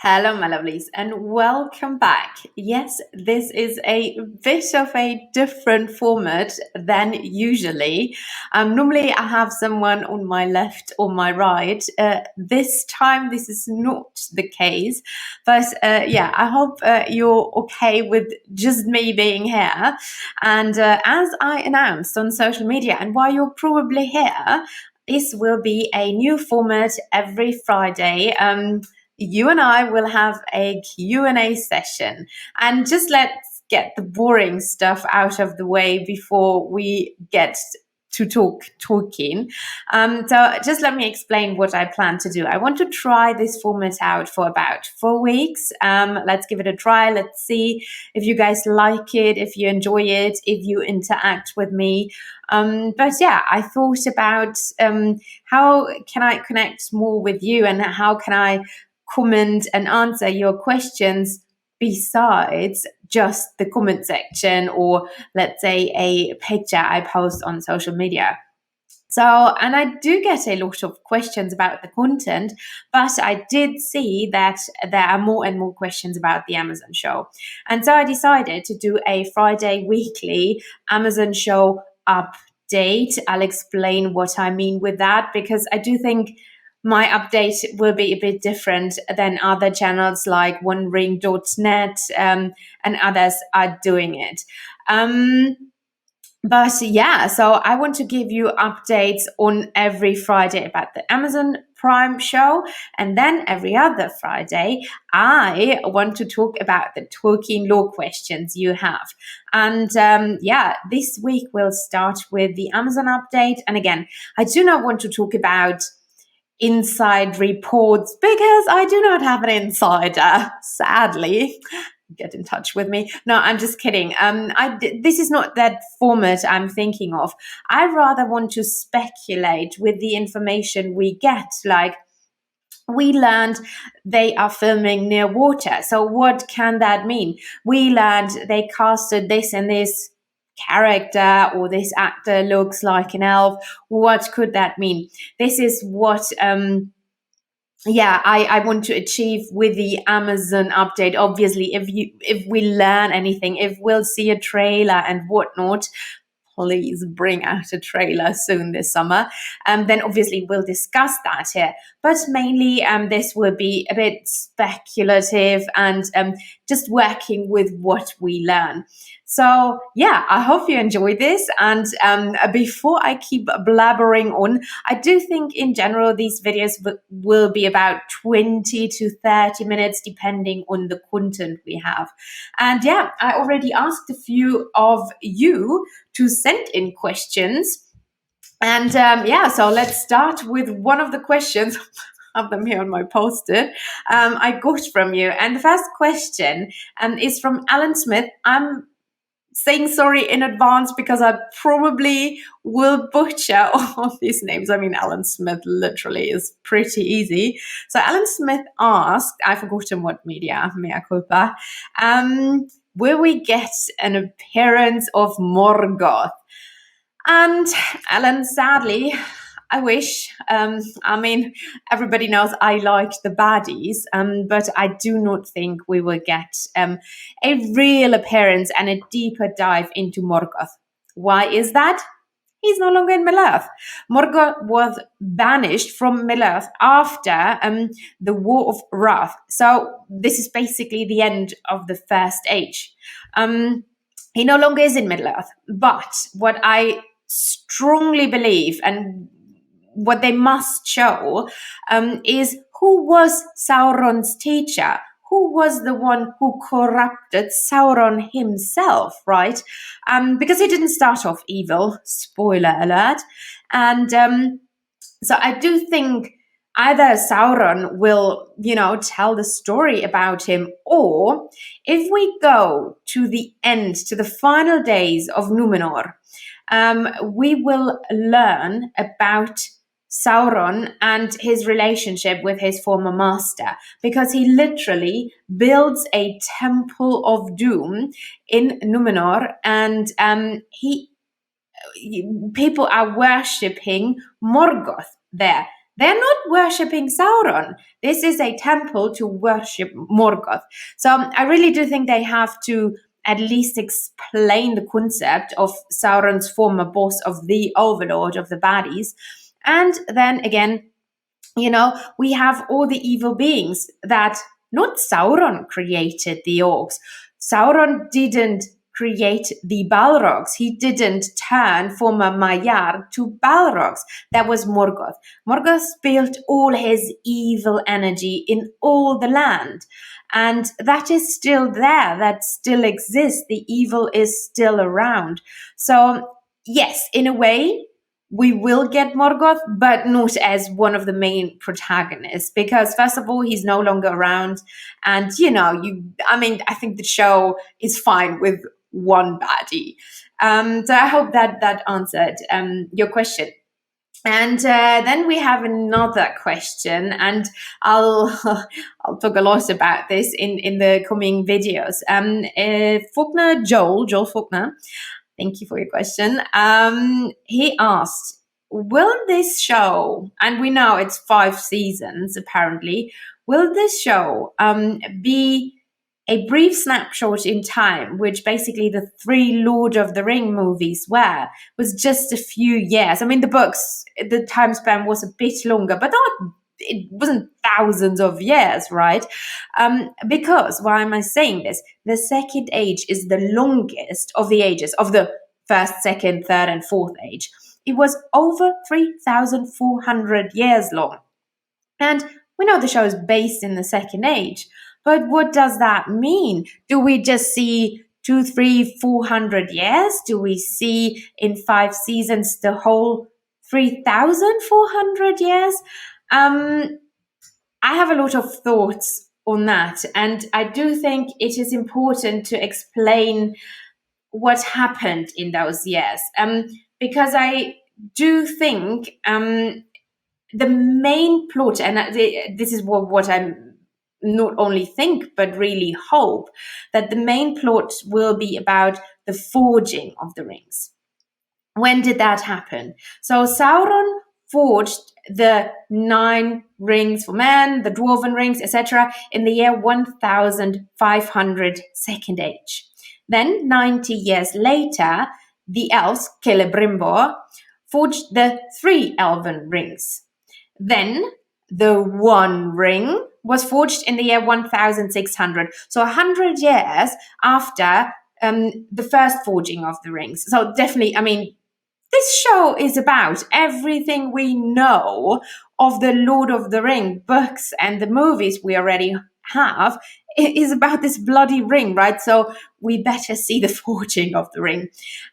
Hello, my lovelies, and welcome back. Yes, this is a bit of a different format than usually. Normally, I have someone on my left or my right. This time, this is not the case. But yeah, I hope you're okay with just me being here. And as I announced on social media, and while you're probably here, this will be a new format every Friday. You and I will have a Q&A session, and just let's get the boring stuff out of the way before we get to talk Tolkien. So just let me explain what I plan to do. I want to try this format out for about 4 weeks. Let's give it a try. Let's see if you guys like it, if you enjoy it, if you interact with me. But yeah, I thought about how can I connect more with you, and how can I comment and answer your questions besides just the comment section, or let's say a picture I post on social media. So, and I do get a lot of questions about the content, but I did see that there are more and more questions about the Amazon show. And so I decided to do a Friday weekly Amazon show update. I'll explain what I mean with that, because I do think my update will be a bit different than other channels like OneRing.net and others are doing it. But yeah, so I want to give you updates on every Friday about the Amazon Prime show. And then every other Friday, I want to talk about the Tolkien lore questions you have. And yeah, this week we'll start with the Amazon update. And again, I do not want to talk about inside reports because I do not have an insider, sadly. Get in touch with me. No, I'm just kidding. This is not that format I'm thinking of. I rather want to speculate with the information we get. Like, we learned they are filming near water. So what can that mean? We learned they casted this and this character, or this actor looks like an elf. What could that mean? This is what I want to achieve with the Amazon update. Obviously, if we learn anything, if we'll see a trailer and whatnot, please bring out a trailer soon this summer. Then obviously we'll discuss that here. But mainly this will be a bit speculative and just working with what we learn. So yeah, I hope you enjoy this. And before I keep blabbering on, I do think in general these videos will be about 20 to 30 minutes depending on the content we have. And yeah, I already asked a few of you to send in questions. And so let's start with one of the questions. I have them here on my post-it. I got from you. And the first question is from Alan Smith. I'm saying sorry in advance because I probably will butcher all of these names. I mean, Alan Smith literally is pretty easy. So Alan Smith asked, I've forgotten what media, mea culpa, will we get an appearance of Morgoth? And Alan, sadly, I wish. I mean, everybody knows I like the baddies, but I do not think we will get a real appearance and a deeper dive into Morgoth. Why is that? He's no longer in Middle-earth. Morgoth was banished from Middle-earth after the War of Wrath. So this is basically the end of the First Age. He no longer is in Middle-earth. But what I strongly believe, and what they must show, is who was Sauron's teacher? Who was the one who corrupted Sauron himself, right? Because he didn't start off evil, spoiler alert. And so I do think either Sauron will, tell the story about him, or if we go to the end, to the final days of Numenor, we will learn about Sauron and his relationship with his former master, because he literally builds a temple of doom in Numenor, and people are worshipping Morgoth there. they're not worshipping Sauron. This is a temple to worship Morgoth. So I really do think they have to at least explain the concept of Sauron's former boss, of the overlord of the baddies. And then again, we have all the evil beings that not Sauron created the orcs. Sauron didn't create the Balrogs. He didn't turn former Maiar to Balrogs. That was Morgoth. Morgoth spilled all his evil energy in all the land. And that is still there. That still exists. The evil is still around. So, yes, in a way, we will get Morgoth, but not as one of the main protagonists, because first of all, he's no longer around. And, I think the show is fine with one baddie. So I hope that answered your question. And then we have another question, and I'll talk a lot about this in the coming videos. Joel Faulkner, thank you for your question. He asked, will this show, and we know it's 5 seasons apparently, will this show be a brief snapshot in time, which basically the 3 Lord of the Ring movies was just a few years. I mean, the books, the time span was a bit longer, but it wasn't thousands of years, right? Because, why am I saying this? The Second Age is the longest of the ages, of the First, Second, Third, and Fourth Age. It was over 3,400 years long. And we know the show is based in the Second Age. But what does that mean? Do we just see 200, 300, 400 years? Do we see in 5 seasons the whole 3,400 years? I have a lot of thoughts on that. And I do think it is important to explain what happened in those years. Because I do think the main plot, and this is what I'm not only think, but really hope, that the main plot will be about the forging of the rings. When did that happen? So Sauron forged the 9 rings for men, the dwarven rings, etc., in the year 1500 Second Age. Then, 90 years later, the elves, Celebrimbor, forged the 3 elven rings. Then, the One Ring was forged in the year 1600. So 100 years after the first forging of the rings. So definitely, this show is about everything we know of the Lord of the Ring books and the movies we already have. It is about this bloody ring, right? So we better see the forging of the ring.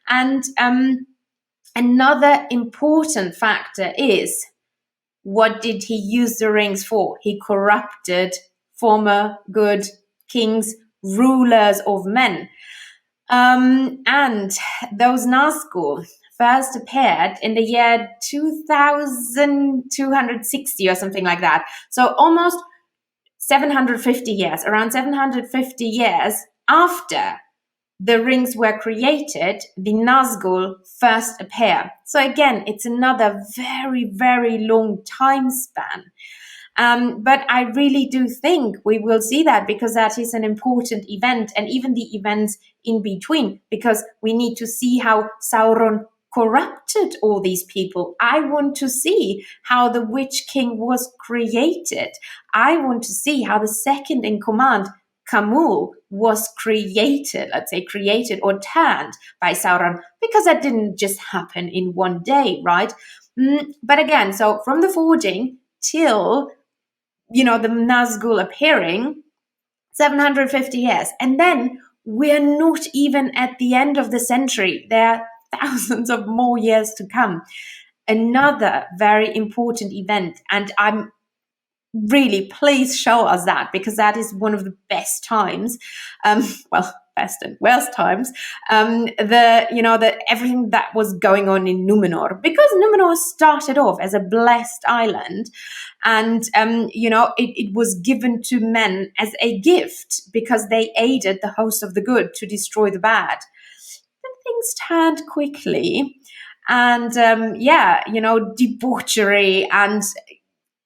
And another important factor is, what did he use the rings for? He corrupted former good kings, rulers of men. And those Nazgûl first appeared in the year 2260 or something like that. So almost 750 years, around 750 years after the rings were created, the Nazgûl first appear. So again, it's another very, very long time span. But I really do think we will see that, because that is an important event, and even the events in between, because we need to see how Sauron corrupted all these people. I want to see how the Witch King was created. I want to see how the second in command, Camul, was created or turned by Sauron, because that didn't just happen in one day, right? But again, so from the forging till, the Nazgûl appearing, 750 years. And then we're not even at the end of the century. There are thousands of more years to come. Another very important event, and I'm really, please show us that, because that is one of the best times, best and worst times, the everything that was going on in Numenor, because Numenor started off as a blessed island, and it was given to men as a gift because they aided the host of the good to destroy the bad. Then things turned quickly, and debauchery and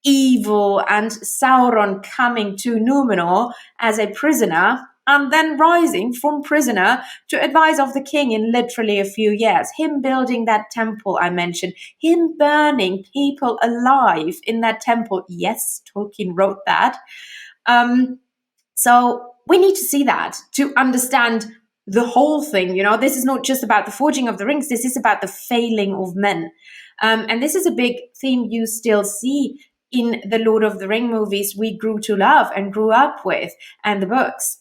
evil and Sauron coming to Numenor as a prisoner and then rising from prisoner to advice of the king in literally a few years. Him building that temple I mentioned, him burning people alive in that temple. Yes, Tolkien wrote that. So we need to see that to understand the whole thing. This is not just about the forging of the rings. This is about the failing of men. And this is a big theme you still see in the Lord of the Ring movies we grew to love and grew up with, and the books.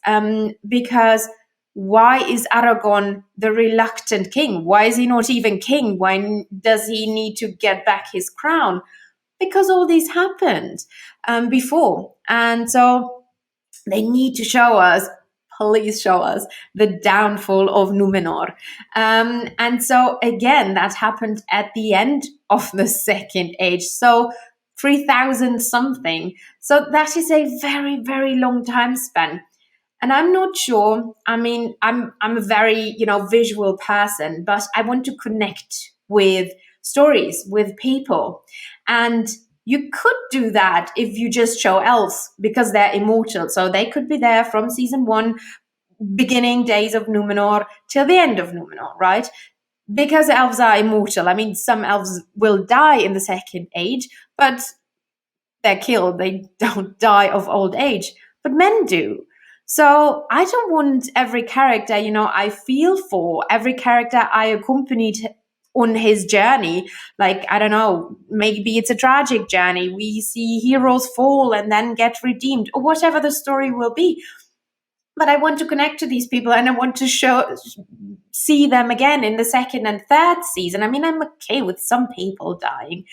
Because why is Aragorn the reluctant king? Why is he not even king? Why does he need to get back his crown? Because all this happened before. And so they need to show us, please show us, the downfall of Numenor. And so again, that happened at the end of the Second Age. So 3,000 something. So that is a very, very long time span. And I'm not sure. I mean, I'm a very, visual person, but I want to connect with stories, with people. And you could do that if you just show elves because they're immortal. So they could be there from season 1, beginning days of Numenor till the end of Numenor, right? Because elves are immortal. I mean, some elves will die in the Second Age, but they're killed. They don't die of old age, but men do. So I don't want every character, I feel for, every character I accompanied on his journey. Like, I don't know, maybe it's a tragic journey. We see heroes fall and then get redeemed, or whatever the story will be. But I want to connect to these people and I want to see them again in the second and third season. I mean, I'm okay with some people dying.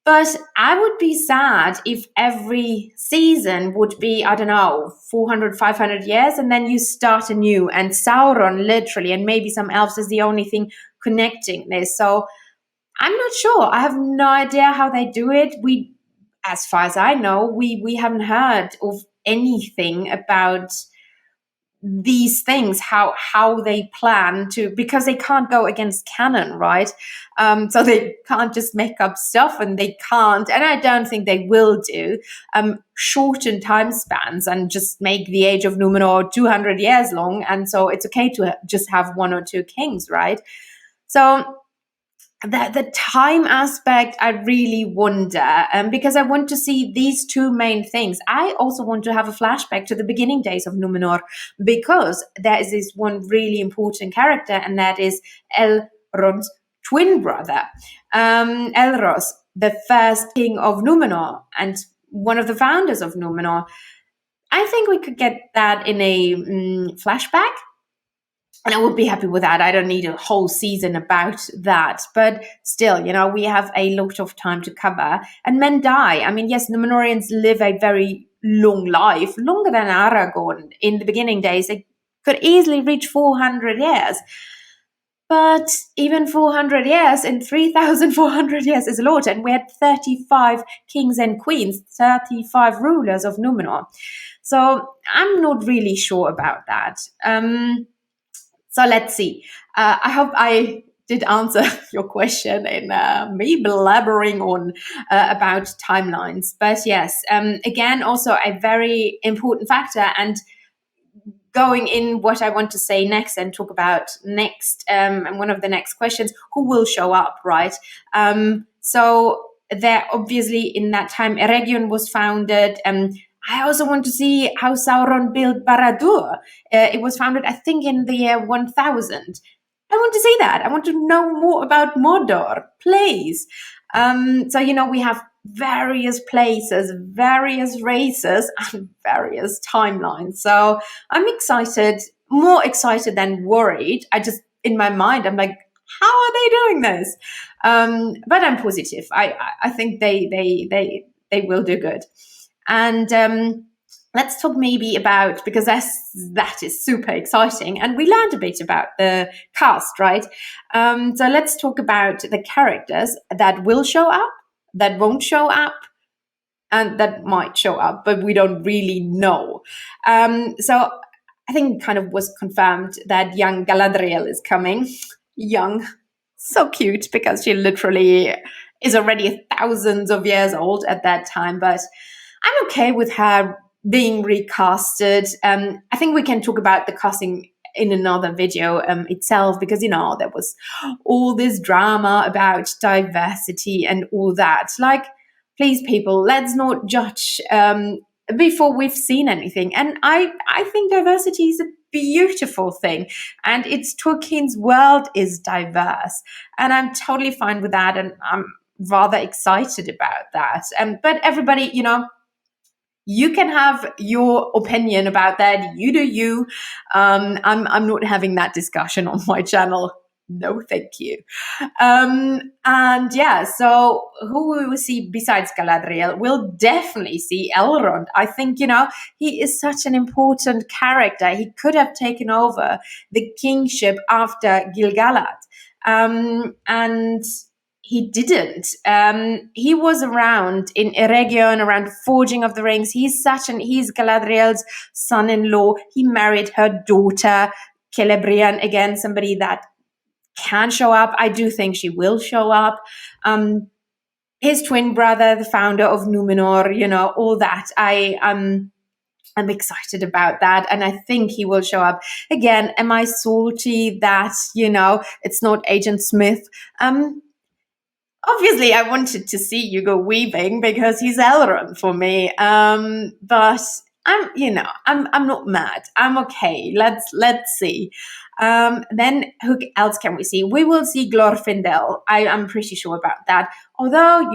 But I would be sad if every season would be, 400, 500 years, and then you start anew. And Sauron, literally, and maybe some elves is the only thing connecting this. So I'm not sure. I have no idea how they do it. As far as I know, we haven't heard of anything about these things, how they plan to, because they can't go against canon, right? So they can't just make up stuff, and they can't, and I don't think they will do, shorten time spans and just make the Age of Numenor 200 years long, and so it's okay to just have 1 or 2 kings, right? So the time aspect, I really wonder, because I want to see these 2 main things. I also want to have a flashback to the beginning days of Numenor, because there is this one really important character, and that is Elrond's twin brother, Elros, the first king of Numenor and one of the founders of Numenor. I think we could get that in a flashback. And I would be happy with that. I don't need a whole season about that. But still, we have a lot of time to cover. And men die. I mean, yes, Numenorians live a very long life, longer than Aragorn. In the beginning days, they could easily reach 400 years. But even 400 years in 3,400 years is a lot. And we had 35 kings and queens, 35 rulers of Numenor. So I'm not really sure about that. So let's see. I hope I did answer your question in me blabbering on about timelines. But yes, again, also a very important factor, and going in what I want to say next and talk about next, and one of the next questions, who will show up, right? So there, obviously, in that time, Eregion was founded. I also want to see how Sauron built Barad-dûr. It was founded, I think, in the year 1000. I want to see that. I want to know more about Mordor, please. So, we have various places, various races, and various timelines. So I'm excited, more excited than worried. In my mind, I'm like, how are they doing this? But I'm positive. I think they will do good. And let's talk maybe about, because that is super exciting, and we learned a bit about the cast, right? So let's talk about the characters that will show up, that won't show up, and that might show up, but we don't really know. So I think it kind of was confirmed that young Galadriel is coming. Young, so cute, because she literally is already thousands of years old at that time, but I'm okay with her being recasted. I think we can talk about the casting in another video itself, because there was all this drama about diversity and all that. Like, please, people, let's not judge before we've seen anything. And I think diversity is a beautiful thing, and it's Tolkien's world is diverse, and I'm totally fine with that, and I'm rather excited about that. But everybody, you can have your opinion about that. You do you. I'm not having that discussion on my channel. No, thank you. And yeah, so who we will see besides Galadriel? We'll definitely see Elrond. I think, he is such an important character. He could have taken over the kingship after Gilgalat. And he didn't. He was around in Eregion, around forging of the rings. He's Galadriel's son-in-law. He married her daughter, Celebrian, again, somebody that can show up. I do think she will show up. His twin brother, the founder of Numenor, all that. I'm excited about that, and I think he will show up. Again, am I salty that, it's not Agent Smith? Obviously, I wanted to see Hugo Weaving because he's Elrond for me. But I'm not mad. I'm okay. Let's see. Then who else can we see? We will see Glorfindel. I'm pretty sure about that. Although,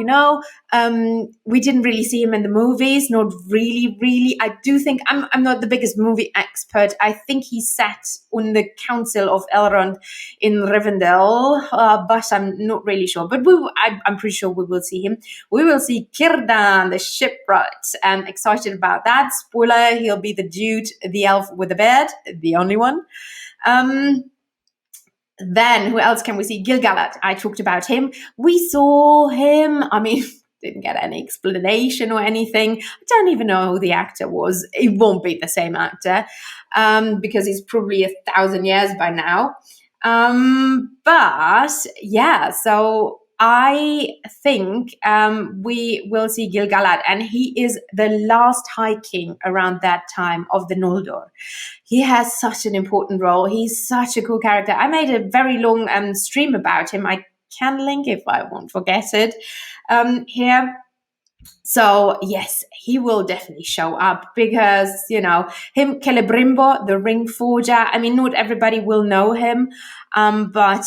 we didn't really see him in the movies. Not really. I do think I'm not the biggest movie expert. I think he sat on the Council of Elrond in Rivendell, but I'm not really sure. But I'm pretty sure we will see him. We will see Círdan, the shipwright. I'm excited about that. Spoiler, he'll be the dude, the elf with the beard, the only one. Then who else can we see? Gilgalet. I talked about him. We saw him. Didn't get any explanation or anything. I don't even know who the actor was. It won't be the same actor because he's probably 1,000 years by now. But yeah, so I think we will see Gilgalad, and he is the last High King around that time of the Noldor. He has such an important role. He's such a cool character. I made a very long stream about him. I can link if I won't forget it here. So yes, he will definitely show up because, him, Celebrimbo, the ring forger. Not everybody will know him, but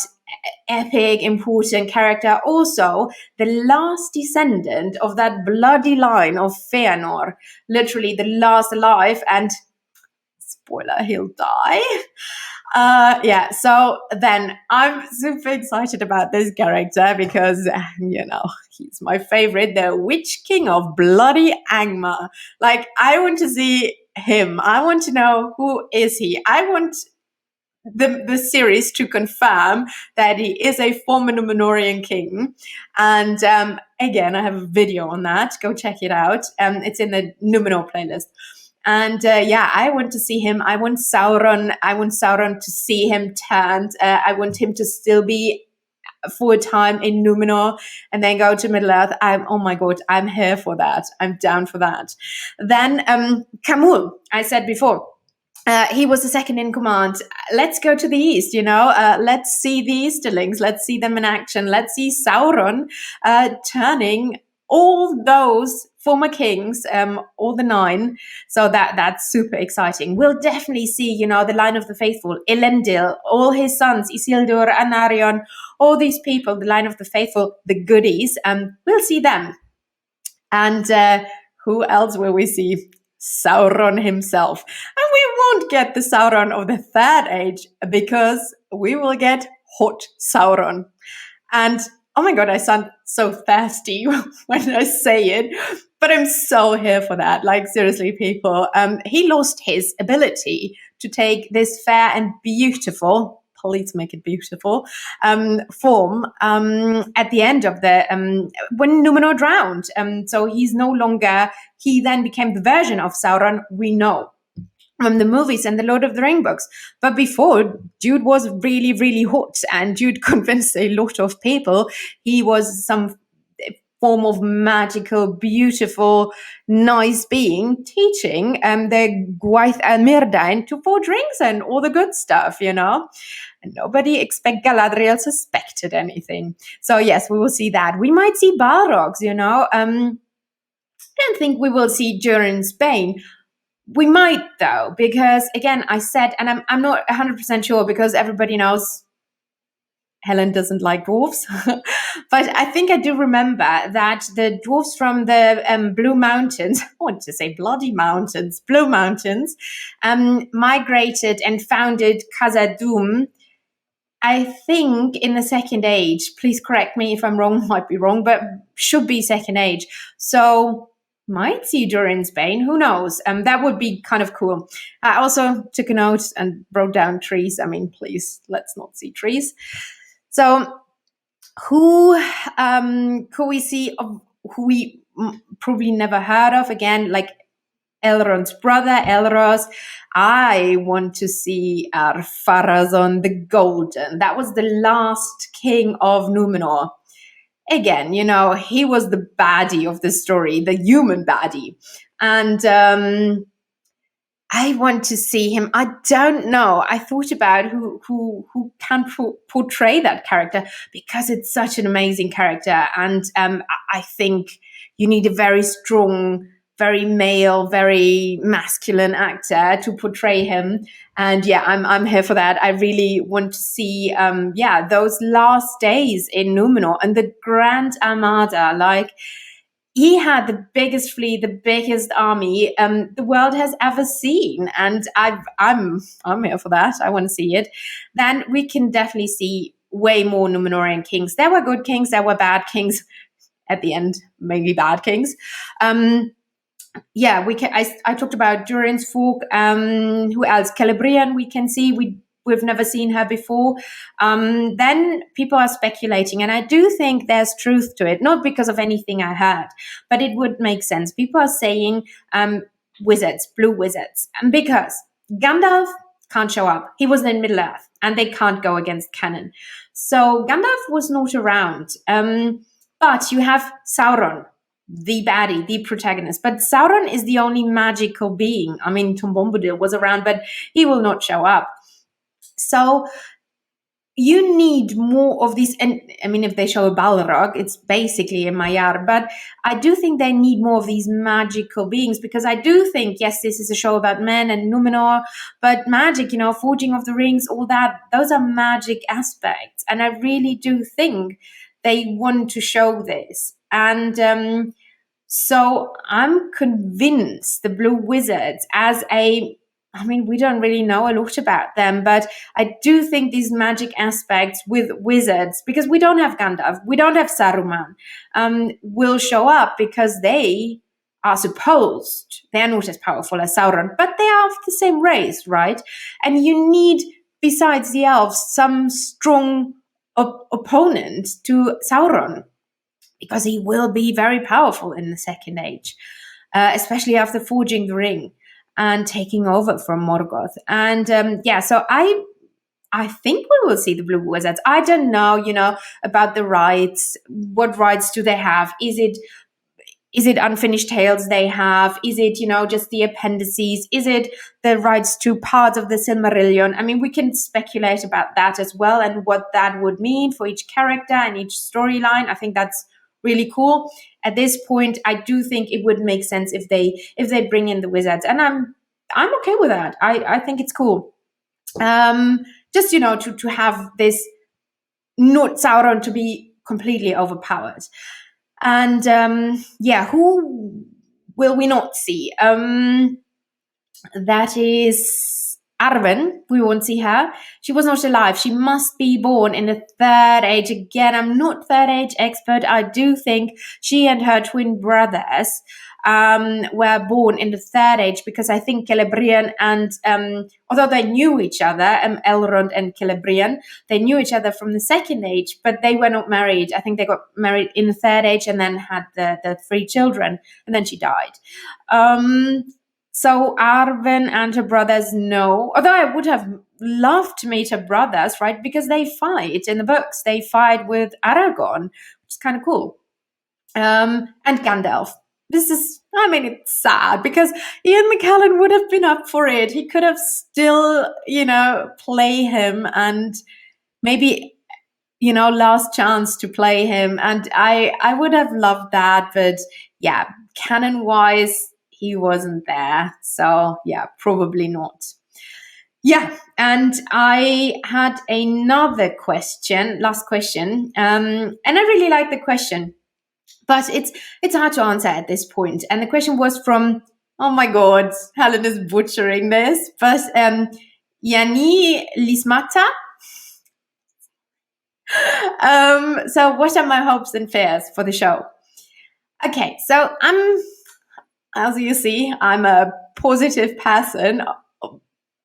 epic, important character. Also, the last descendant of that bloody line of Fëanor, literally the last alive, and spoiler, he'll die. So then I'm super excited about this character because, he's my favorite, the Witch King of bloody Angmar. Like, I want to see him. I want to know who is he. I want the series to confirm that he is a former Numenorian king. And again, I have a video on that. Go check it out. It's in the Numenor playlist. And I want to see him. I want Sauron to see him turned. I want him to still be for a time in Numenor and then go to Middle Earth. Oh my God, I'm here for that. I'm down for that. Then Camul, I said before. He was the second in command. Let's go to the east, let's see the Easterlings. Let's see them in action. Let's see Sauron turning all those former kings, all the 9. So that's super exciting. We'll definitely see, the line of the faithful, Elendil, all his sons, Isildur, Anarion, all these people, the line of the faithful, the goodies. We'll see them. And who else will we see? Sauron himself. And we won't get the Sauron of the Third Age because we will get hot Sauron. And oh my God, I sound so thirsty when I say it, but I'm so here for that. Like, seriously, people, he lost his ability to take this fair and beautiful, please make it beautiful, form at the end of the, when Numenor drowned. So he's no longer, he then became the version of Sauron we know from the movies and the Lord of the Ring books. But before, dude was really, really hot, and dude convinced a lot of people he was some form of magical, beautiful, nice being teaching the Gwaith Mirdain to pour drinks and all the good stuff, you know. And nobody expect Galadriel suspected anything. So yes, we will see that. We might see Balrogs, you know. I don't think we will see Durin's Bane. We might though, because again, I said, and I'm not 100% sure because everybody knows Helen doesn't like dwarves. But I think I do remember that the dwarves from the Blue Mountains, I want to say bloody mountains, Blue Mountains, migrated and founded Khazad-dûm, I think in the Second Age. Please correct me if I'm wrong, might be wrong, but should be Second Age. So might see Durin's Bane, who knows? That would be kind of cool. I also took a note and wrote down trees. I mean, please, let's not see trees. So who could we see, who we probably never heard of? Again, like Elrond's brother, Elros. I want to see Ar-Pharazôn the Golden. That was the last king of Numenor. Again, you know, he was the baddie of the story, the human baddie. And I want to see him. I don't know. I thought about who can portray that character, because it's such an amazing character. And I think you need a very strong, very male, very masculine actor to portray him. And yeah, I'm here for that. I really want to see those last days in Numenor and the Grand Armada. Like, he had the biggest fleet, the biggest army the world has ever seen, and I'm here for that. I want to see it. Then we can definitely see way more Numenorean kings. There were good kings, there were bad kings. At the end, mainly bad kings. We can. I talked about Durin's folk. Who else? Celebrian. We can see. We've never seen her before. Then people are speculating, and I do think there's truth to it, not because of anything I heard, but it would make sense. People are saying wizards, blue wizards, and because Gandalf can't show up. He was in Middle Earth, and they can't go against canon. So Gandalf was not around. But you have Sauron, the baddie, the protagonist. But Sauron is the only magical being. I mean, Tom Bombadil was around, but he will not show up. So you need more of these. And I mean, if they show a Balrog, it's basically a Maiar. But I do think they need more of these magical beings, because I do think, yes, this is a show about men and Numenor, but magic, you know, forging of the rings, all that, those are magic aspects. And I really do think they want to show this. And so I'm convinced the Blue Wizards I mean, we don't really know a lot about them, but I do think these magic aspects with wizards, because we don't have Gandalf, we don't have Saruman, will show up, because they are they're not as powerful as Sauron, but they are of the same race, right? And you need, besides the elves, some strong opponent to Sauron, because he will be very powerful in the Second Age, especially after forging the ring and taking over from Morgoth. And so I think we will see the Blue Wizards. I don't know, you know, about the rights. What rights do they have? Is it unfinished tales they have? Is it, you know, just the appendices? Is it the rights to parts of the Silmarillion? I mean, we can speculate about that as well, and what that would mean for each character and each storyline. I think that's really cool. At this point, I do think it would make sense if they bring in the wizards, and I'm okay with that. I think it's cool. Just, you know, to have this, not Sauron to be completely overpowered. And who will we not see? That is Arwen. We won't see her. She was not alive. She must be born in the Third Age. Again, I'm not Third Age expert. I do think she and her twin brothers were born in the Third Age, because I think Celebrian and although they knew each other, Elrond and Celebrian, they knew each other from the Second Age, but they were not married. I think they got married in the Third Age and then had the 3 children, and then she died. So Arwen and her brothers, no. Although I would have loved to meet her brothers, right? Because they fight in the books. They fight with Aragorn, which is kind of cool. and Gandalf. This is, I mean, it's sad because Ian McKellen would have been up for it. He could have still, play him, and maybe, last chance to play him. And I would have loved that. But yeah, canon wise, he wasn't there. So yeah, probably not. Yeah, and I had another question, last question, and I really like the question, but it's hard to answer at this point. And the question was from, oh my God, Helen is butchering this, but Yani Lismata. So what are my hopes and fears for the show? Okay, so as you see, I'm a positive person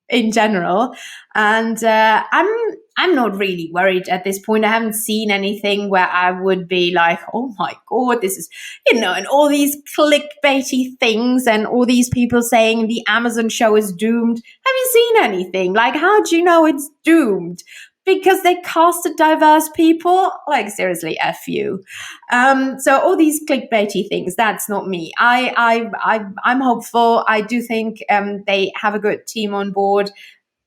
in general, and I'm not really worried at this point. I haven't seen anything where I would be like, oh my God, this is, and all these clickbaity things and all these people saying the Amazon show is doomed. Have you seen anything? Like, how do you know it's doomed? Because they casted diverse people. Like, seriously, F you. So all these clickbaity things, that's not me. I'm hopeful. I do think they have a good team on board.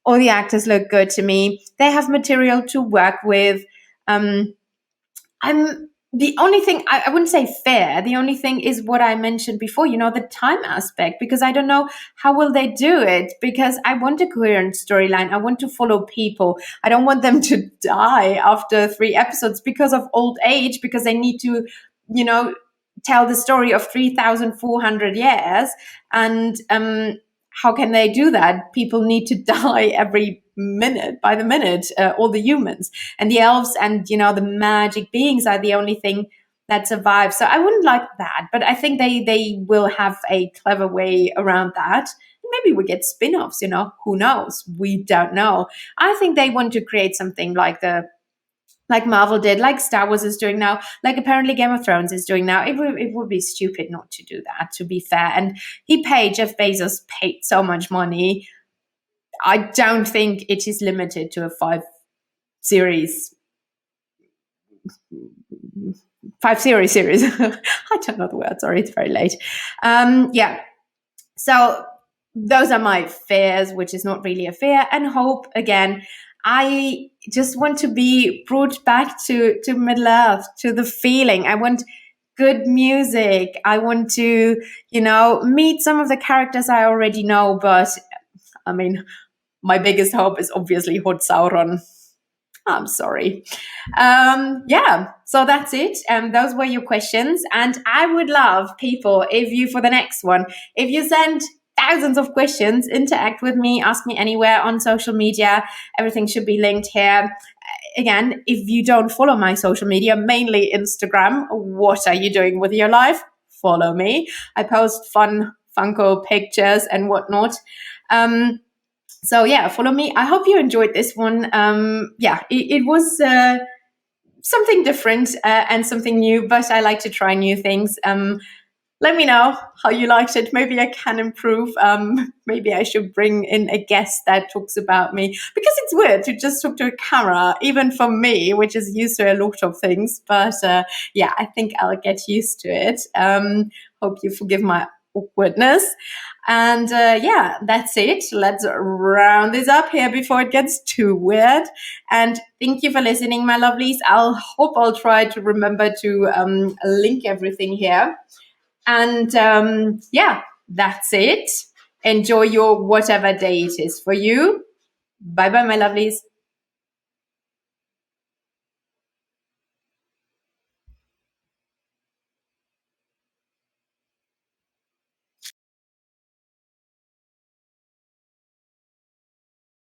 All the actors look good to me. They have material to work with. I'm the only thing, I wouldn't say fair. The only thing is what I mentioned before, the time aspect, because I don't know how will they do it, because I want a coherent storyline. I want to follow people. I don't want them to die after 3 episodes because of old age, because they need to, tell the story of 3,400 years. And how can they do that? People need to die every minute by the minute, all the humans and the elves and the magic beings are the only thing that survives. So I wouldn't like that, but I think they will have a clever way around that. Maybe we get spin-offs, who knows? We don't know. I think they want to create something like Marvel did, like Star Wars is doing now, like apparently Game of Thrones is doing now. It would be stupid not to do that, to be fair. And Jeff Bezos paid so much money. I don't think it is limited to a 5-series series. I don't know the word, sorry, it's very late. Yeah. So those are my fears, which is not really a fear, and hope. Again, I just want to be brought back to Middle Earth, to the feeling. I want good music. I want to, meet some of the characters I already know, but I mean, my biggest hope is obviously Hot Sauron. I'm sorry. Yeah, so that's it. Those were your questions. And I would love people, for the next one, if you send thousands of questions, interact with me, ask me anywhere on social media. Everything should be linked here. Again, if you don't follow my social media, mainly Instagram, what are you doing with your life? Follow me. I post fun Funko pictures and whatnot. So yeah, follow me. I hope you enjoyed this one. It was something different and something new, but I like to try new things. Let me know how you liked it. Maybe I can improve. Maybe I should bring in a guest that talks about me, because it's weird to just talk to a camera, even for me, which is used to a lot of things. But I think I'll get used to it. Hope you forgive my awkwardness. And that's it. Let's round this up here before it gets too weird. And thank you for listening, my lovelies. I'll try to remember to link everything here. And that's it. Enjoy your whatever day it is for you. Bye bye, my lovelies.